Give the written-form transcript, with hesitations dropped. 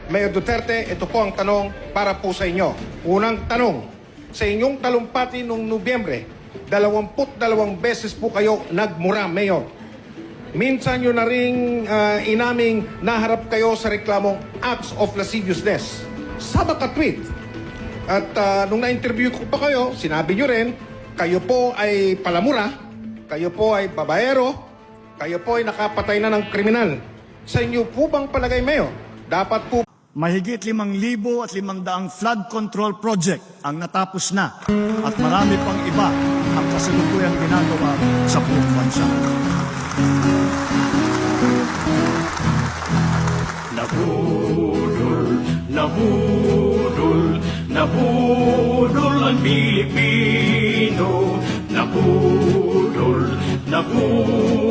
Mayor Duterte, ito po ang tanong para po sa inyo. Unang tanong, sa inyong talumpati noong Nobyembre, 22 beses po kayo nagmura, Mayor. Minsan nyo na rin inaming naharap kayo sa reklamong acts of lasciviousness. Sa makatweet. At nung na-interview ko pa kayo, sinabi nyo rin, kayo po ay palamura, kayo po ay babaero, kayo po ay nakapatay na ng kriminal. Sa inyo po bang palagay, Mayor, dapat po Mahigit 5,500 flood control project ang natapos na at marami pang iba ang kasalukuyang ginagawa sa buong bansa. Nabudol, nabudol, nabudol ang Pilipino. Nabudol, nabudol.